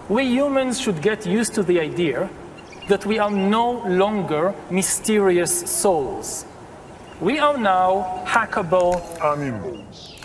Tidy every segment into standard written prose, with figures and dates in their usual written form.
We humans should get used to the idea that we are no longer mysterious souls. We are now hackable animals.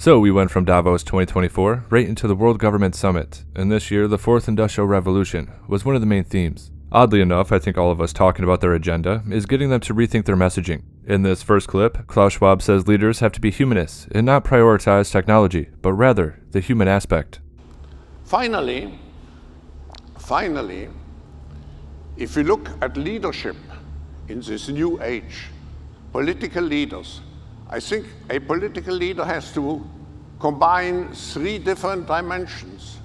So we went from Davos 2024 right into the World Government Summit, and this year the Fourth Industrial Revolution was one of the main themes. Oddly enough, I think all of us talking about their agenda is getting them to rethink their messaging. In this first clip, Klaus Schwab says leaders have to be humanists and not prioritize technology, but rather the human aspect. Finally, if you look at leadership in this new age, political leaders, I think a political leader has to combine three different dimensions.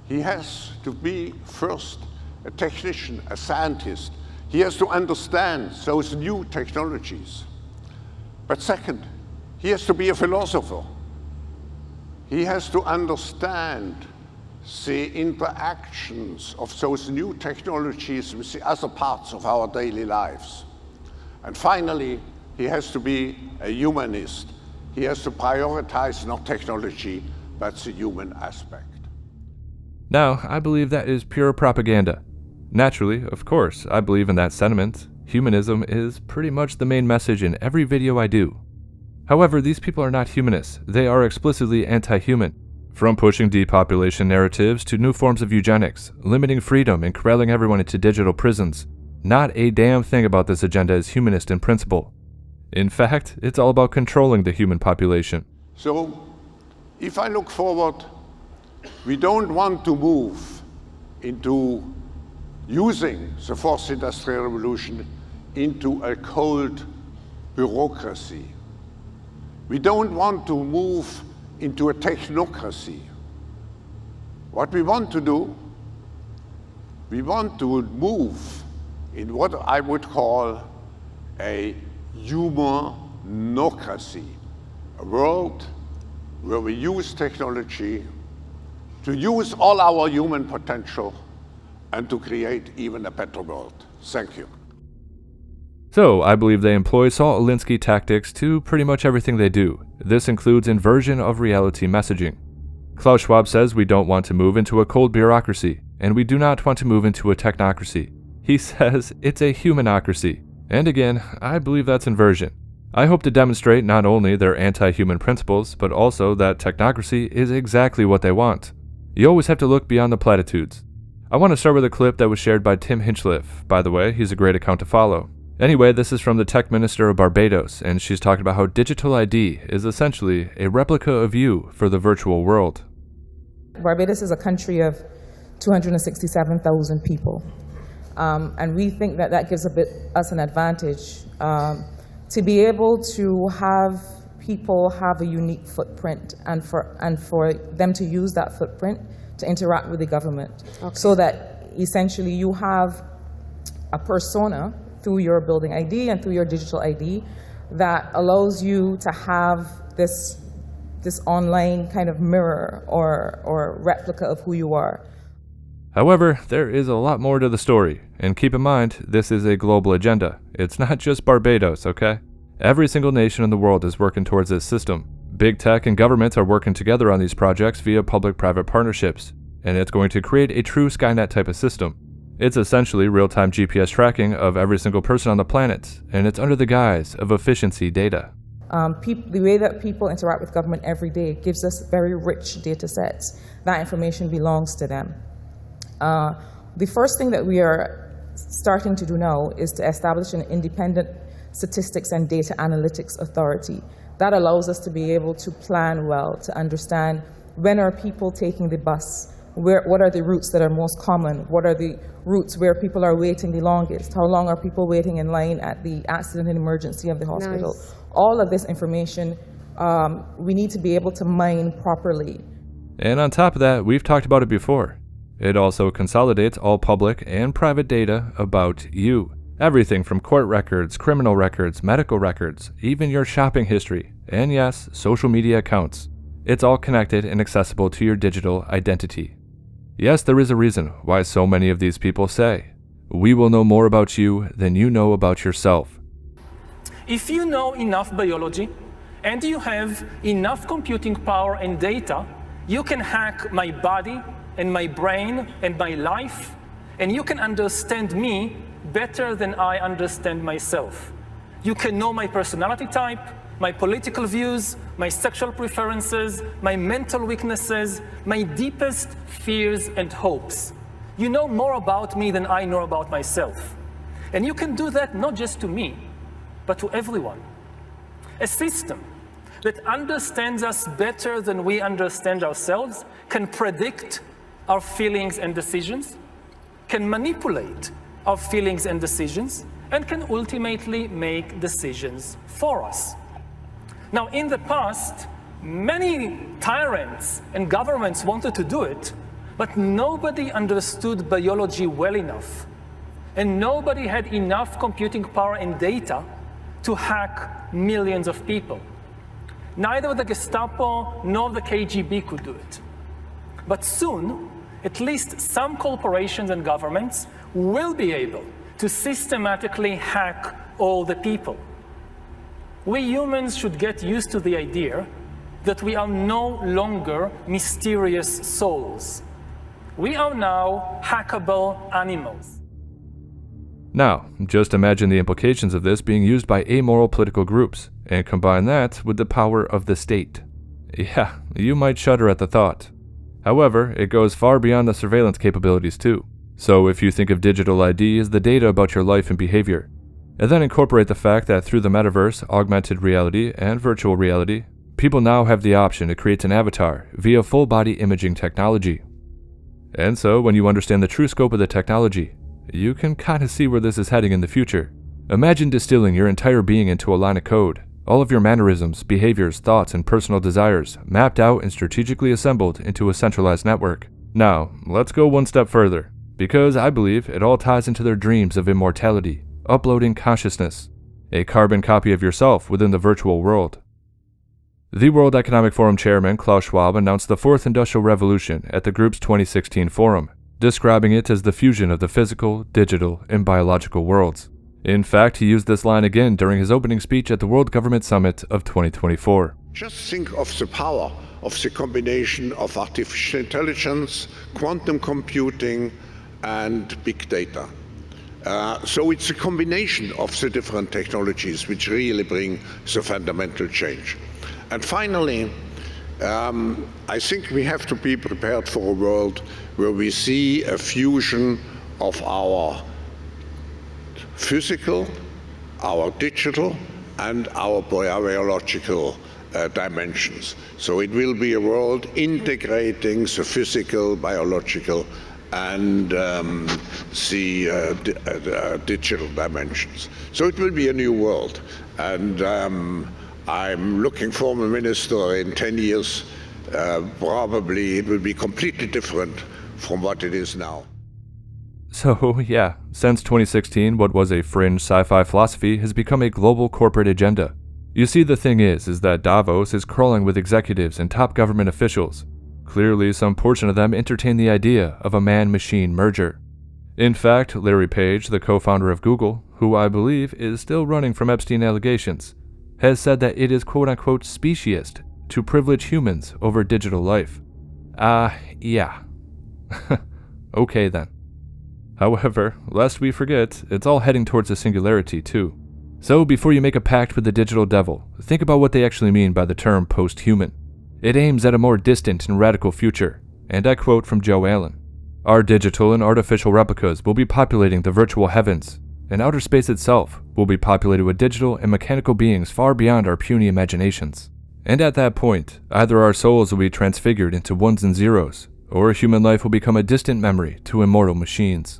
He has to be first a technician, a scientist. He has to understand those new technologies. But second, he has to be a philosopher. He has to understand the interactions of those new technologies with the other parts of our daily lives. And finally, he has to be a humanist. He has to prioritize not technology, but the human aspect. Now, I believe that is pure propaganda. Naturally, of course, I believe in that sentiment. Humanism is pretty much the main message in every video I do. However, these people are not humanists. They are explicitly anti-human. From pushing depopulation narratives to new forms of eugenics, limiting freedom and corralling everyone into digital prisons, not a damn thing about this agenda is humanist in principle. In fact, it's all about controlling the human population. So, if I look forward, we don't want to move into using the Fourth Industrial Revolution into a cold bureaucracy. We don't want to move into a technocracy. What we want to do, we want to move in what I would call a humanocracy, a world where we use technology to use all our human potential and to create even a better world. Thank you. So, I believe they employ Saul Alinsky tactics to pretty much everything they do. This includes inversion of reality messaging. Klaus Schwab says we don't want to move into a cold bureaucracy, and we do not want to move into a technocracy. He says it's a humanocracy. And again, I believe that's inversion. I hope to demonstrate not only their anti-human principles, but also that technocracy is exactly what they want. You always have to look beyond the platitudes. I want to start with a clip that was shared by Tim Hinchliffe. By the way, he's a great account to follow. Anyway, this is from the tech minister of Barbados, and she's talking about how digital ID is essentially a replica of you for the virtual world. Barbados is a country of 267,000 people. And we think that that gives us an advantage to be able to have people have a unique footprint and for them to use that footprint to interact with the government. Okay. So that essentially you have a persona through your building ID and through your digital ID that allows you to have this online kind of mirror or replica of who you are. However, there is a lot more to the story, and keep in mind, this is a global agenda. It's not just Barbados, okay? Every single nation in the world is working towards this system. Big tech and governments are working together on these projects via public-private partnerships, and it's going to create a true Skynet type of system. It's essentially real-time GPS tracking of every single person on the planet, and it's under the guise of efficiency data. The way that people interact with government every day gives us very rich data sets. That information belongs to them. The first thing that we are starting to do now is to establish an independent statistics and data analytics authority. That allows us to be able to plan well, to understand when are people taking the bus, what are the routes that are most common, what are the routes where people are waiting the longest, how long are people waiting in line at the accident and emergency of the hospital. Nice. All of this information we need to be able to mine properly. And on top of that, we've talked about it before. It also consolidates all public and private data about you. Everything from court records, criminal records, medical records, even your shopping history, and yes, social media accounts. It's all connected and accessible to your digital identity. Yes, there is a reason why so many of these people say, "We will know more about you than you know about yourself." If you know enough biology and you have enough computing power and data, you can hack my body and my brain and my life, and you can understand me better than I understand myself. You can know my personality type, my political views, my sexual preferences, my mental weaknesses, my deepest fears and hopes. You know more about me than I know about myself. And you can do that not just to me, but to everyone. A system that understands us better than we understand ourselves can predict our feelings and decisions, can manipulate our feelings and decisions, and can ultimately make decisions for us. Now, in the past, many tyrants and governments wanted to do it, but nobody understood biology well enough, and nobody had enough computing power and data to hack millions of people. Neither the Gestapo nor the KGB could do it. But soon, at least some corporations and governments will be able to systematically hack all the people. We humans should get used to the idea that we are no longer mysterious souls. We are now hackable animals. Now, just imagine the implications of this being used by amoral political groups, and combine that with the power of the state. Yeah, you might shudder at the thought. However, it goes far beyond the surveillance capabilities too. So if you think of digital ID as the data about your life and behavior, and then incorporate the fact that through the metaverse, augmented reality, and virtual reality, people now have the option to create an avatar via full-body imaging technology. And so when you understand the true scope of the technology, you can kind of see where this is heading in the future. Imagine distilling your entire being into a line of code, all of your mannerisms, behaviors, thoughts, and personal desires mapped out and strategically assembled into a centralized network. Now, let's go one step further, because I believe it all ties into their dreams of immortality, uploading consciousness, a carbon copy of yourself within the virtual world. The World Economic Forum chairman Klaus Schwab announced the Fourth Industrial Revolution at the group's 2016 forum, describing it as the fusion of the physical, digital, and biological worlds. In fact, he used this line again during his opening speech at the World Government Summit of 2024. Just think of the power of the combination of artificial intelligence, quantum computing, and big data. So it's a combination of the different technologies which really bring the fundamental change. And finally, I think we have to be prepared for a world where we see a fusion of our physical, our digital, and our biological dimensions. So it will be a world integrating the physical, biological, and the digital dimensions. So it will be a new world. And I'm looking for a minister in 10 years, probably it will be completely different from what it is now. So, yeah, since 2016, what was a fringe sci-fi philosophy has become a global corporate agenda. You see, the thing is that Davos is crawling with executives and top government officials. Clearly, some portion of them entertain the idea of a man-machine merger. In fact, Larry Page, the co-founder of Google, who I believe is still running from Epstein allegations, has said that it is quote-unquote speciest to privilege humans over digital life. Yeah. Okay then. However, lest we forget, it's all heading towards a singularity too. So before you make a pact with the digital devil, think about what they actually mean by the term post-human. It aims at a more distant and radical future, and I quote from Joe Allen, "Our digital and artificial replicas will be populating the virtual heavens, and outer space itself will be populated with digital and mechanical beings far beyond our puny imaginations. And at that point, either our souls will be transfigured into ones and zeros, or human life will become a distant memory to immortal machines."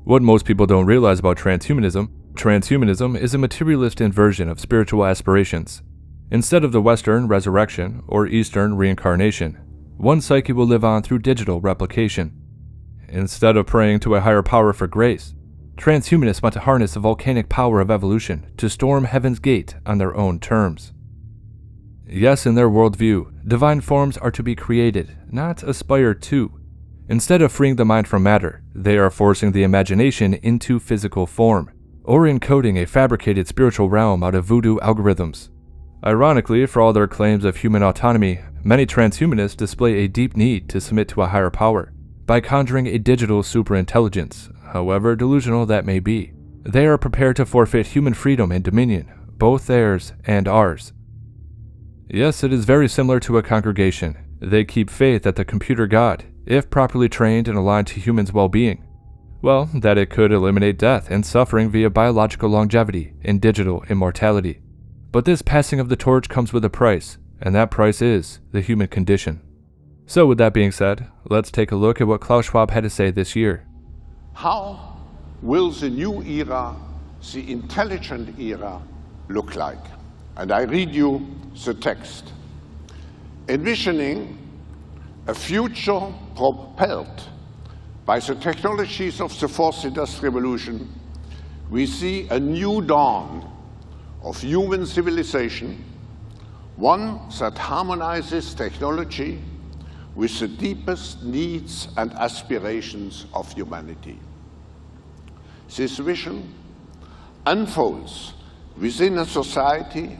What most people don't realize about transhumanism is a materialist inversion of spiritual aspirations. Instead of the Western resurrection or Eastern reincarnation, one psyche will live on through digital replication. Instead of praying to a higher power for grace, transhumanists want to harness the volcanic power of evolution to storm heaven's gate on their own terms. Yes, in their worldview, divine forms are to be created, not aspired to. Instead of freeing the mind from matter, they are forcing the imagination into physical form, or encoding a fabricated spiritual realm out of voodoo algorithms. Ironically, for all their claims of human autonomy, many transhumanists display a deep need to submit to a higher power by conjuring a digital superintelligence, however delusional that may be. They are prepared to forfeit human freedom and dominion, both theirs and ours. Yes, it is very similar to a congregation. They keep faith that the computer god, if properly trained and aligned to humans' well-being, well, that it could eliminate death and suffering via biological longevity and digital immortality. But this passing of the torch comes with a price, and that price is the human condition. So with that being said, let's take a look at what Klaus Schwab had to say this year. How will the new era, the intelligent era, look like? And I read you the text. Envisioning a future propelled by the technologies of the fourth industrial revolution, we see a new dawn of human civilization, one that harmonizes technology with the deepest needs and aspirations of humanity. This vision unfolds within a society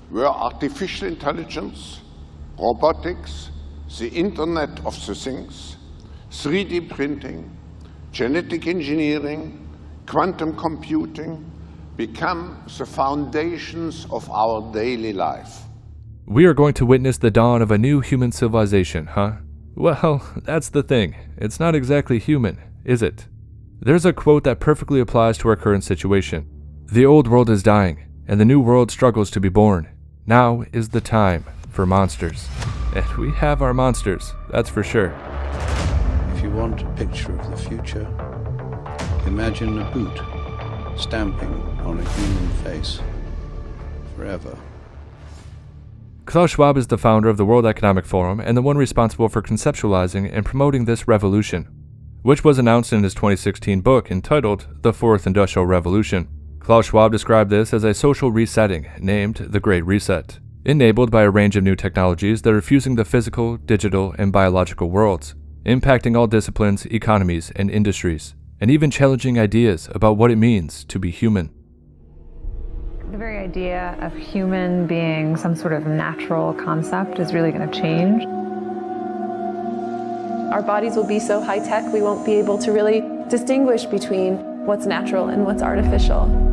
where artificial intelligence, robotics, the Internet of the Things, 3D printing, genetic engineering, quantum computing become the foundations of our daily life. We are going to witness the dawn of a new human civilization, huh? Well, that's the thing. It's not exactly human, is it? There's a quote that perfectly applies to our current situation. The old world is dying, and the new world struggles to be born. Now is the time for monsters. And we have our monsters, that's for sure. If you want a picture of the future, imagine a boot stamping on a human face forever. Klaus Schwab is the founder of the World Economic Forum and the one responsible for conceptualizing and promoting this revolution, which was announced in his 2016 book entitled The Fourth Industrial Revolution. Klaus Schwab described this as a social resetting named the Great Reset, enabled by a range of new technologies that are fusing the physical, digital, and biological worlds, impacting all disciplines, economies, and industries, and even challenging ideas about what it means to be human. The very idea of human being some sort of natural concept is really going to change. Our bodies will be so high-tech, we won't be able to really distinguish between what's natural and what's artificial.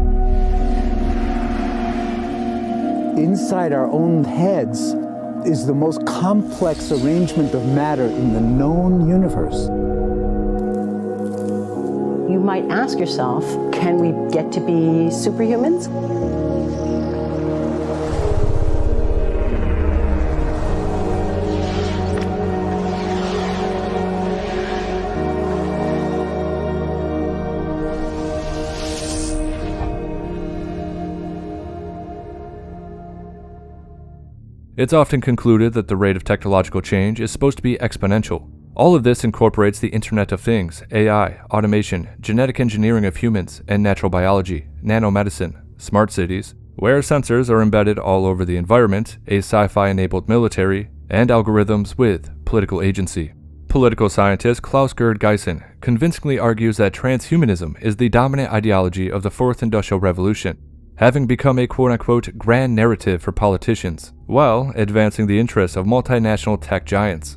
Inside our own heads is the most complex arrangement of matter in the known universe. You might ask yourself, can we get to be superhumans? It's often concluded that the rate of technological change is supposed to be exponential. All of this incorporates the Internet of Things, AI, automation, genetic engineering of humans, and natural biology, nanomedicine, smart cities, where sensors are embedded all over the environment, a sci-fi-enabled military, and algorithms with political agency. Political scientist Klaus Gerd Geissen convincingly argues that transhumanism is the dominant ideology of the Fourth Industrial Revolution, having become a quote-unquote grand narrative for politicians, while advancing the interests of multinational tech giants.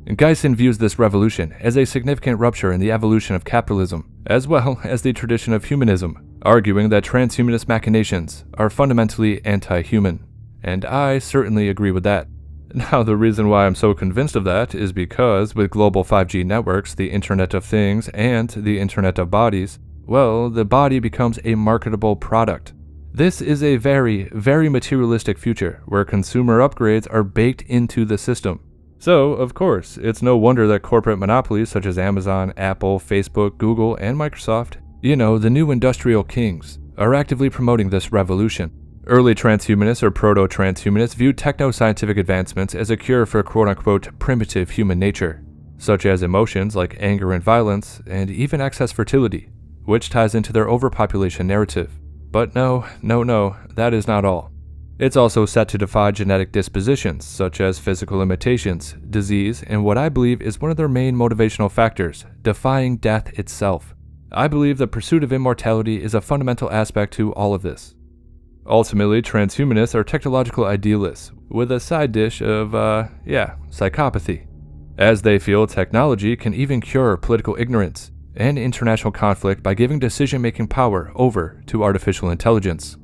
Geissen views this revolution as a significant rupture in the evolution of capitalism, as well as the tradition of humanism, arguing that transhumanist machinations are fundamentally anti-human. And I certainly agree with that. Now, the reason why I'm so convinced of that is because with global 5G networks, the Internet of Things, and the Internet of Bodies, well, the body becomes a marketable product. This is a very, very materialistic future where consumer upgrades are baked into the system. So, of course, it's no wonder that corporate monopolies such as Amazon, Apple, Facebook, Google, and Microsoft, the new industrial kings, are actively promoting this revolution. Early transhumanists or proto-transhumanists viewed techno-scientific advancements as a cure for quote-unquote primitive human nature, such as emotions like anger and violence, and even excess fertility, which ties into their overpopulation narrative. But no, that is not all. It's also set to defy genetic dispositions, such as physical limitations, disease, and what I believe is one of their main motivational factors, defying death itself. I believe the pursuit of immortality is a fundamental aspect to all of this. Ultimately, transhumanists are technological idealists, with a side dish of, psychopathy, as they feel technology can even cure political ignorance and international conflict by giving decision-making power over to artificial intelligence.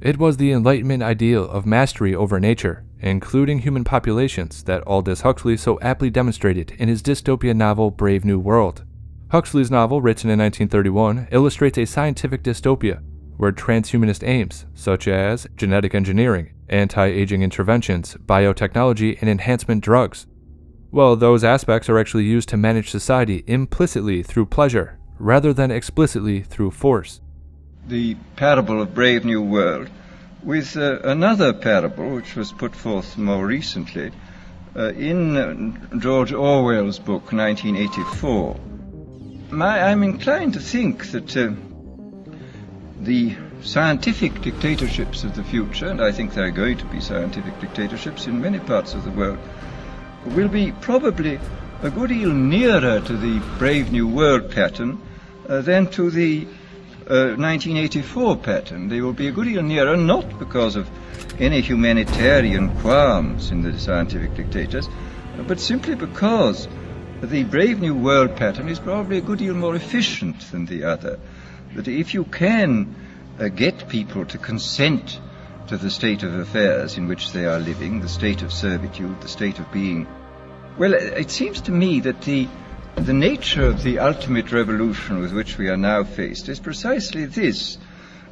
It was the Enlightenment ideal of mastery over nature, including human populations, that Aldous Huxley so aptly demonstrated in his dystopian novel Brave New World. Huxley's novel, written in 1931, illustrates a scientific dystopia where transhumanist aims, such as genetic engineering, anti-aging interventions, biotechnology, and enhancement drugs, well, those aspects are actually used to manage society implicitly through pleasure, rather than explicitly through force. The parable of Brave New World with another parable which was put forth more recently in George Orwell's book 1984. I'm inclined to think that the scientific dictatorships of the future, and I think there are going to be scientific dictatorships in many parts of the world, will be probably a good deal nearer to the Brave New World pattern than to the 1984 pattern. They will be a good deal nearer, not because of any humanitarian qualms in the scientific dictators, but simply because the Brave New World pattern is probably a good deal more efficient than the other. That if you can get people to consent to the state of affairs in which they are living, the state of servitude, the state of being, well, it seems to me that the nature of the ultimate revolution with which we are now faced is precisely this,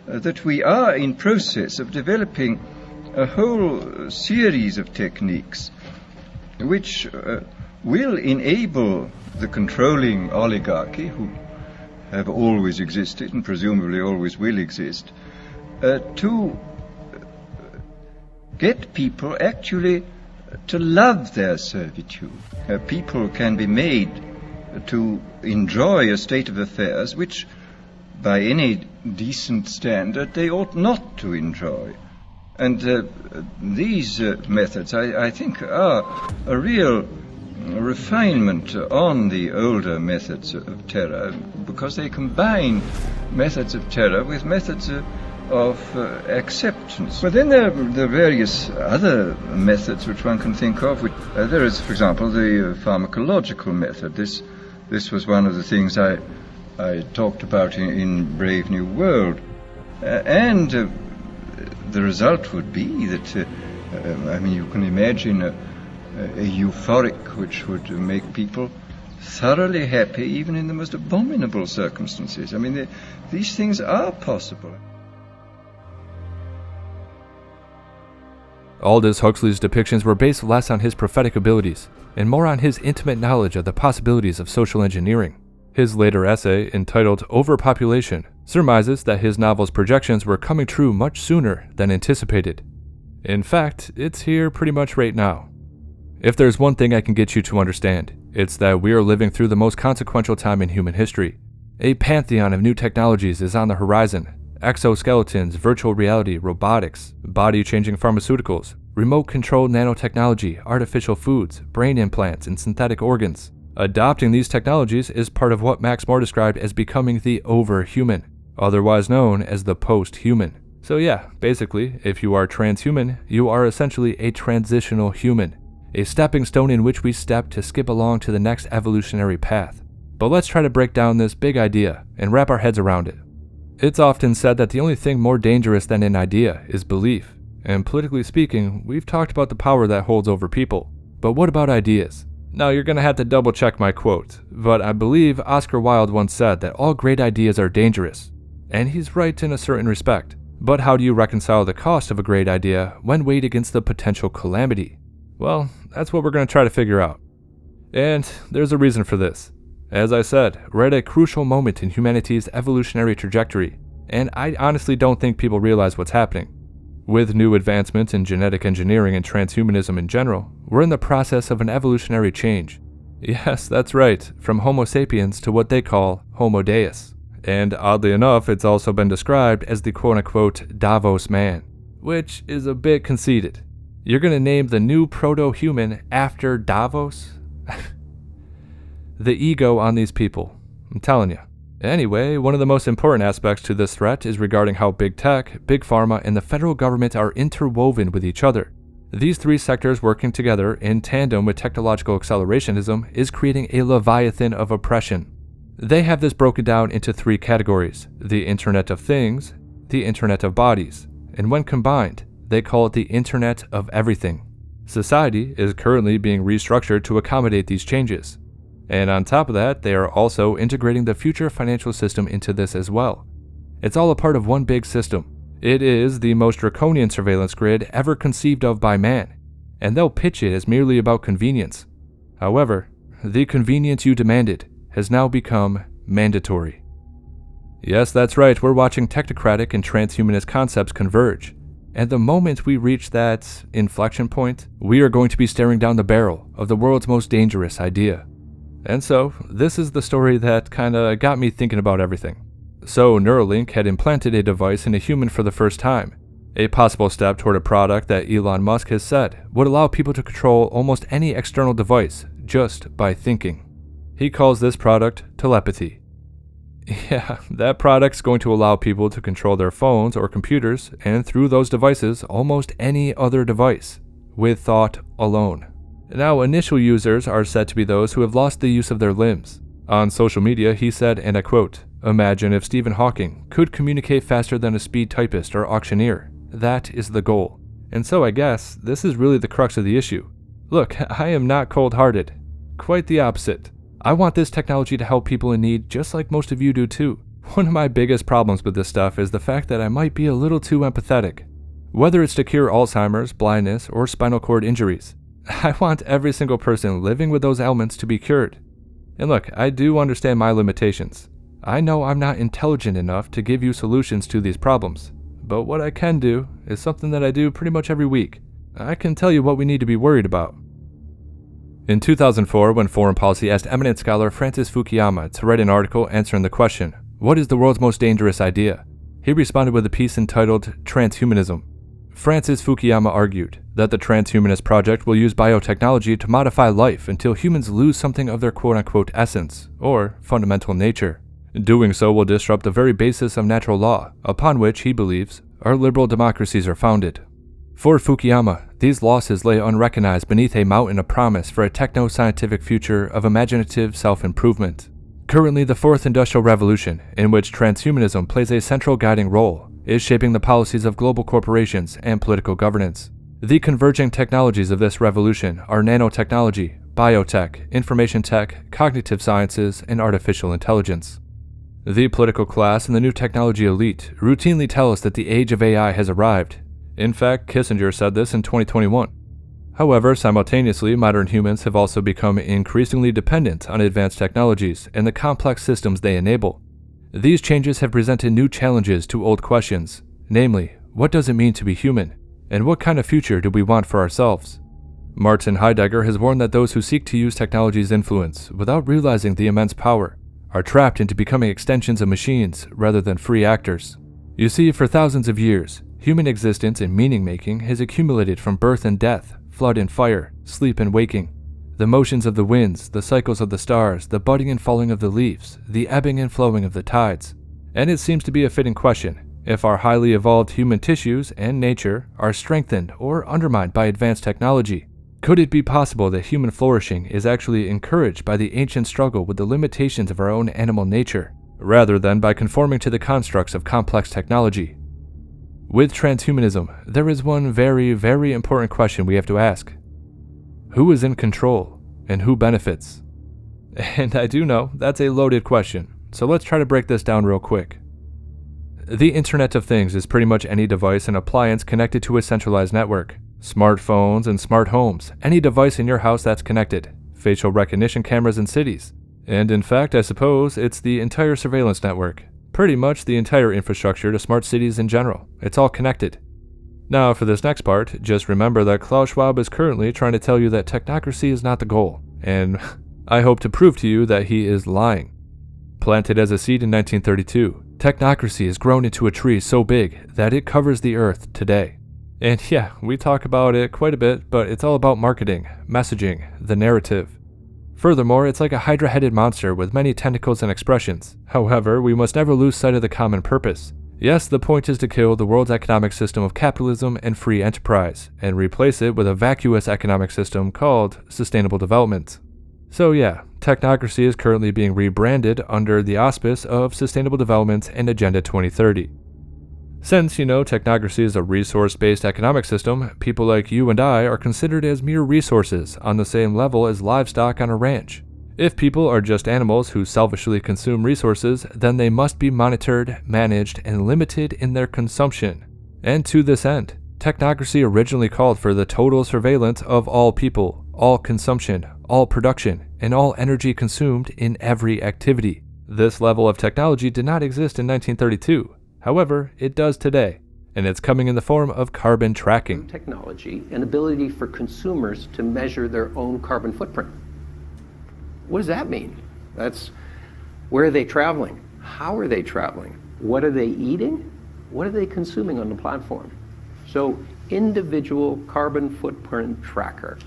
that we are in process of developing a whole series of techniques which will enable the controlling oligarchy, who have always existed and presumably always will exist, to get people actually to love their servitude. People can be made to enjoy a state of affairs which, by any decent standard, they ought not to enjoy. And these methods, I think, are a real refinement on the older methods of terror, because they combine methods of terror with methods of acceptance. But then there are various other methods which one can think of. There is, for example, the pharmacological method. This was one of the things I talked about in Brave New World. And the result would be that, you can imagine a euphoric which would make people thoroughly happy even in the most abominable circumstances. These things are possible. Aldous Huxley's depictions were based less on his prophetic abilities and more on his intimate knowledge of the possibilities of social engineering. His later essay, entitled Overpopulation, surmises that his novel's projections were coming true much sooner than anticipated. In fact, it's here pretty much right now. If there's one thing I can get you to understand, it's that we are living through the most consequential time in human history. A pantheon of new technologies is on the horizon. Exoskeletons, virtual reality, robotics, body-changing pharmaceuticals, remote-controlled nanotechnology, artificial foods, brain implants, and synthetic organs. Adopting these technologies is part of what Max More described as becoming the overhuman, otherwise known as the post-human. So yeah, basically, if you are transhuman, you are essentially a transitional human, a stepping stone in which we step to skip along to the next evolutionary path. But let's try to break down this big idea and wrap our heads around it. It's often said that the only thing more dangerous than an idea is belief, and politically speaking, we've talked about the power that holds over people. But what about ideas? Now you're gonna have to double check my quote, but I believe Oscar Wilde once said that all great ideas are dangerous, and he's right in a certain respect. But how do you reconcile the cost of a great idea when weighed against the potential calamity? Well, that's what we're gonna try to figure out. And there's a reason for this. As I said, we're at a crucial moment in humanity's evolutionary trajectory, and I honestly don't think people realize what's happening. With new advancements in genetic engineering and transhumanism in general, we're in the process of an evolutionary change. Yes, that's right, from Homo sapiens to what they call Homo Deus. And oddly enough, it's also been described as the quote-unquote Davos man. which is a bit conceited. You're gonna name the new proto-human after Davos? The ego on these people, I'm telling you. Anyway, one of the most important aspects to this threat is regarding how big tech, big pharma, and the federal government are interwoven with each other. These three sectors working together in tandem with technological accelerationism is creating a leviathan of oppression. They have this broken down into three categories: the Internet of Things, the Internet of Bodies, and when combined, they call it the Internet of Everything. Society is currently being restructured to accommodate these changes. And on top of that, they are also integrating the future financial system into this as well. It's all a part of one big system. It is the most draconian surveillance grid ever conceived of by man, and they'll pitch it as merely about convenience. However, the convenience you demanded has now become mandatory. Yes, that's right, we're watching technocratic and transhumanist concepts converge. And the moment we reach that inflection point, we are going to be staring down the barrel of the world's most dangerous idea. And so, this is the story that kinda got me thinking about everything. So, Neuralink had implanted a device in a human for the first time, a possible step toward a product that Elon Musk has said would allow people to control almost any external device just by thinking. He calls this product telepathy. Yeah, that product's going to allow people to control their phones or computers, and through those devices, almost any other device, with thought alone. Now, initial users are said to be those who have lost the use of their limbs. On social media, he said, and I quote, "Imagine if Stephen Hawking could communicate faster than a speed typist or auctioneer. That is the goal." And so I guess this is really the crux of the issue. Look, I am not cold-hearted. Quite the opposite. I want this technology to help people in need just like most of you do too. One of my biggest problems with this stuff is the fact that I might be a little too empathetic. Whether it's to cure Alzheimer's, blindness, or spinal cord injuries, I want every single person living with those ailments to be cured. And look, I do understand my limitations. I know I'm not intelligent enough to give you solutions to these problems, but what I can do is something that I do pretty much every week. I can tell you what we need to be worried about. In 2004, when Foreign Policy asked eminent scholar Francis Fukuyama to write an article answering the question, "What is the world's most dangerous idea?" he responded with a piece entitled Transhumanism. Francis Fukuyama argued that the transhumanist project will use biotechnology to modify life until humans lose something of their quote-unquote essence, or fundamental nature. Doing so will disrupt the very basis of natural law, upon which, he believes, our liberal democracies are founded. For Fukuyama, these losses lay unrecognized beneath a mountain of promise for a techno-scientific future of imaginative self-improvement. Currently, the fourth industrial revolution, in which transhumanism plays a central guiding role, is shaping the policies of global corporations and political governance. The converging technologies of this revolution are nanotechnology, biotech, information tech, cognitive sciences, and artificial intelligence. The political class and the new technology elite routinely tell us that the age of AI has arrived. In fact, Kissinger said this in 2021. However, simultaneously, modern humans have also become increasingly dependent on advanced technologies and the complex systems they enable. These changes have presented new challenges to old questions, namely, what does it mean to be human, and what kind of future do we want for ourselves? Martin Heidegger has warned that those who seek to use technology's influence without realizing the immense power are trapped into becoming extensions of machines rather than free actors. You see, for thousands of years, human existence and meaning-making has accumulated from birth and death, flood and fire, sleep and waking. The motions of the winds, the cycles of the stars, the budding and falling of the leaves, the ebbing and flowing of the tides. And it seems to be a fitting question, if our highly evolved human tissues and nature are strengthened or undermined by advanced technology, could it be possible that human flourishing is actually encouraged by the ancient struggle with the limitations of our own animal nature, rather than by conforming to the constructs of complex technology? With transhumanism, there is one very, very important question we have to ask. Who is in control, and who benefits? And I do know that's a loaded question, so let's try to break this down real quick. The Internet of Things is pretty much any device and appliance connected to a centralized network. Smartphones and smart homes, any device in your house that's connected, facial recognition cameras in cities, and in fact, I suppose it's the entire surveillance network. Pretty much the entire infrastructure to smart cities in general. It's all connected. Now, for this next part, just remember that Klaus Schwab is currently trying to tell you that technocracy is not the goal, and I hope to prove to you that he is lying. Planted as a seed in 1932, technocracy has grown into a tree so big that it covers the earth today. And yeah, we talk about it quite a bit, but it's all about marketing, messaging, the narrative. Furthermore, it's like a hydra-headed monster with many tentacles and expressions. However, we must never lose sight of the common purpose. Yes, the point is to kill the world's economic system of capitalism and free enterprise, and replace it with a vacuous economic system called sustainable development. So yeah, Technocracy is currently being rebranded under the auspice of Sustainable Development and Agenda 2030. Since, Technocracy is a resource-based economic system, people like you and I are considered as mere resources on the same level as livestock on a ranch. If people are just animals who selfishly consume resources, then they must be monitored, managed, and limited in their consumption. And to this end, Technocracy originally called for the total surveillance of all people, all consumption, all production, and all energy consumed in every activity. This level of technology did not exist in 1932. However, it does today, and it's coming in the form of carbon tracking. Technology and ability for consumers to measure their own carbon footprint. What does that mean? That's where are they traveling? How are they traveling? What are they eating? What are they consuming on the platform? So, individual carbon footprint tracker.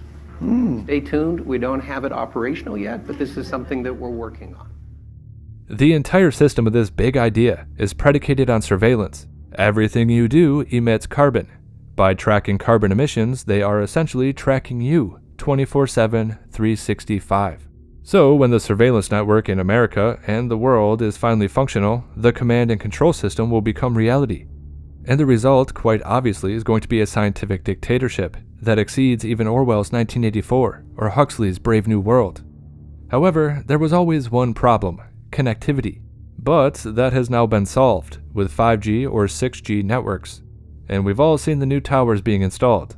Stay tuned, we don't have it operational yet, but this is something that we're working on. The entire system of this big idea is predicated on surveillance. Everything you do emits carbon. By tracking carbon emissions, they are essentially tracking you 24/7, 365. So when the surveillance network in America and the world is finally functional, the command and control system will become reality. And the result, quite obviously, is going to be a scientific dictatorship that exceeds even Orwell's 1984 or Huxley's Brave New World. However, there was always one problem: connectivity. But that has now been solved with 5G or 6G networks, and we've all seen the new towers being installed.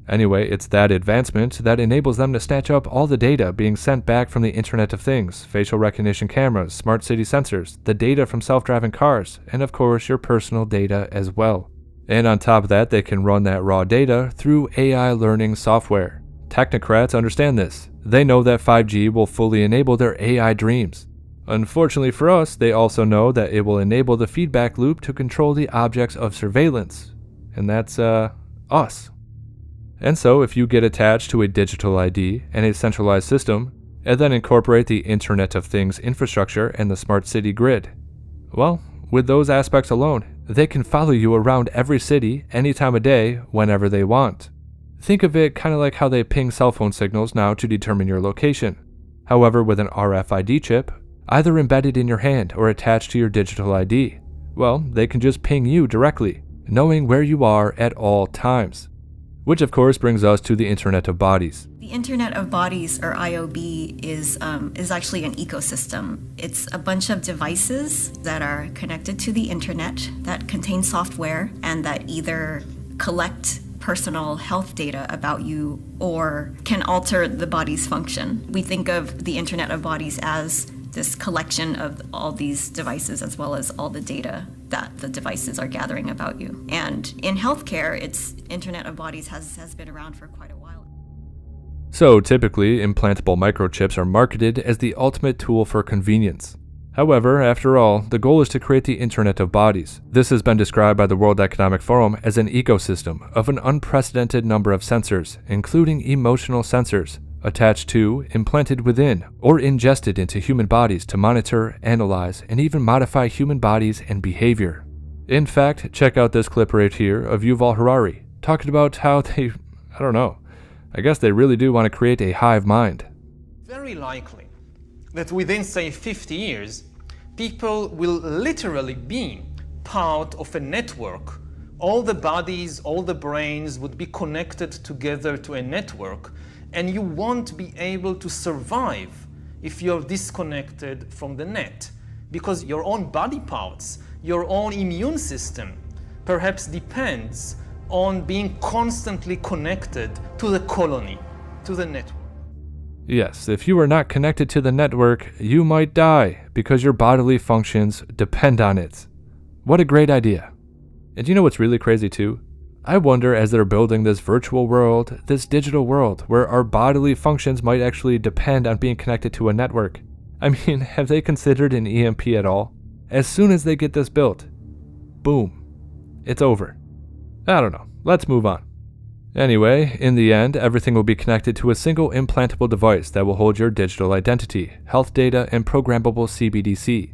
Anyway, it's that advancement that enables them to snatch up all the data being sent back from the Internet of Things, facial recognition cameras, smart city sensors, the data from self-driving cars, and of course your personal data as well. And on top of that, they can run that raw data through AI learning software. Technocrats understand this. They know that 5G will fully enable their AI dreams. Unfortunately for us, they also know that it will enable the feedback loop to control the objects of surveillance. And that's, us. And so if you get attached to a digital ID and a centralized system, and then incorporate the Internet of Things infrastructure and the smart city grid, well, with those aspects alone, they can follow you around every city, any time of day, whenever they want. Think of it kind of like how they ping cell phone signals now to determine your location. However, with an RFID chip, either embedded in your hand or attached to your digital ID, well, they can just ping you directly, knowing where you are at all times. Which of course brings us to the Internet of Bodies. The Internet of Bodies, or IOB, is actually an ecosystem. It's a bunch of devices that are connected to the internet that contain software and that either collect personal health data about you or can alter the body's function. We think of the Internet of Bodies as this collection of all these devices as well as all the data that the devices are gathering about you. And in healthcare, it's Internet of Bodies has been around for quite a while. So typically, implantable microchips are marketed as the ultimate tool for convenience. However, after all, the goal is to create the Internet of Bodies. This has been described by the World Economic Forum as an ecosystem of an unprecedented number of sensors, including emotional sensors, attached to, implanted within, or ingested into human bodies to monitor, analyze, and even modify human bodies and behavior. In fact, check out this clip right here of Yuval Harari, talking about how they, I guess they really do want to create a hive mind. Very likely that within, say, 50 years, people will literally be part of a network. All the bodies, all the brains would be connected together to a network, and you won't be able to survive if you're disconnected from the net, because your own body parts, your own immune system, perhaps depends on being constantly connected to the colony, to the network. Yes, if you are not connected to the network, you might die because your bodily functions depend on it. What a great idea. And you know what's really crazy too? I wonder, as they're building this virtual world, this digital world, where our bodily functions might actually depend on being connected to a network. I mean, have they considered an EMP at all? As soon as they get this built, boom, it's over. I don't know. Let's move on. Anyway, in the end, everything will be connected to a single implantable device that will hold your digital identity, health data, and programmable CBDC.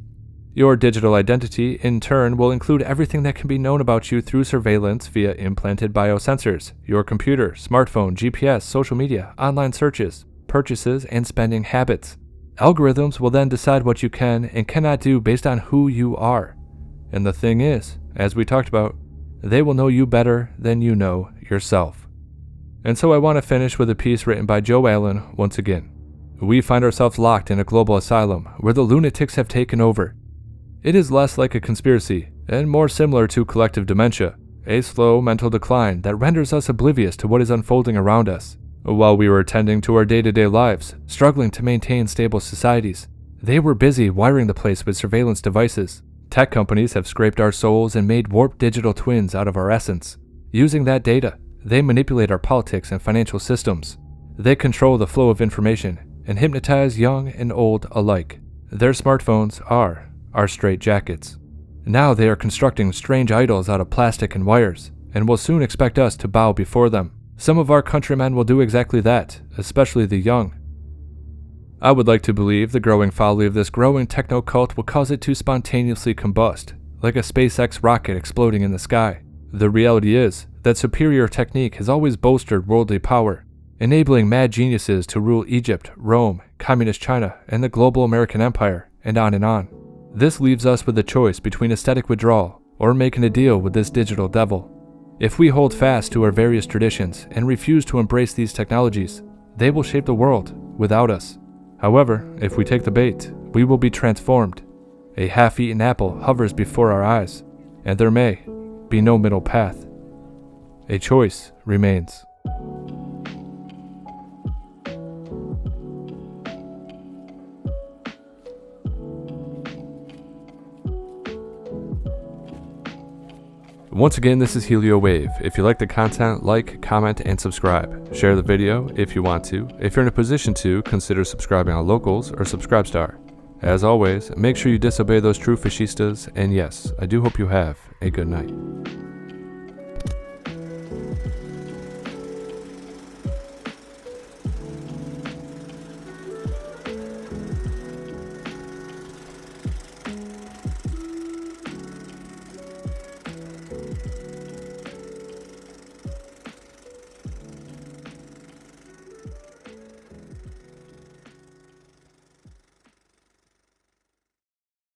Your digital identity, in turn, will include everything that can be known about you through surveillance via implanted biosensors, your computer, smartphone, GPS, social media, online searches, purchases, and spending habits. Algorithms will then decide what you can and cannot do based on who you are. And the thing is, as we talked about, they will know you better than you know yourself. And so I want to finish with a piece written by Joe Allen once again. We find ourselves locked in a global asylum where the lunatics have taken over. It is less like a conspiracy and more similar to collective dementia, a slow mental decline that renders us oblivious to what is unfolding around us. While we were attending to our day-to-day lives, struggling to maintain stable societies, they were busy wiring the place with surveillance devices. Tech companies have scraped our souls and made warped digital twins out of our essence. Using that data, they manipulate our politics and financial systems. They control the flow of information and hypnotize young and old alike. Their smartphones are our straitjackets. Now they are constructing strange idols out of plastic and wires, and will soon expect us to bow before them. Some of our countrymen will do exactly that, especially the young. I would like to believe the growing folly of this growing techno-cult will cause it to spontaneously combust, like a SpaceX rocket exploding in the sky. The reality is that superior technique has always bolstered worldly power, enabling mad geniuses to rule Egypt, Rome, communist China, and the global American empire, and on and on. This leaves us with a choice between aesthetic withdrawal or making a deal with this digital devil. If we hold fast to our various traditions and refuse to embrace these technologies, they will shape the world without us. However, if we take the bait, we will be transformed. A half-eaten apple hovers before our eyes, and there may be no middle path. A choice remains. Once again, this is HelioWave. If you like the content, like, comment, and subscribe. Share the video if you want to. If you're in a position to, consider subscribing on Locals or Subscribestar. As always, make sure you disobey those true fascistas, and yes, I do hope you have a good night.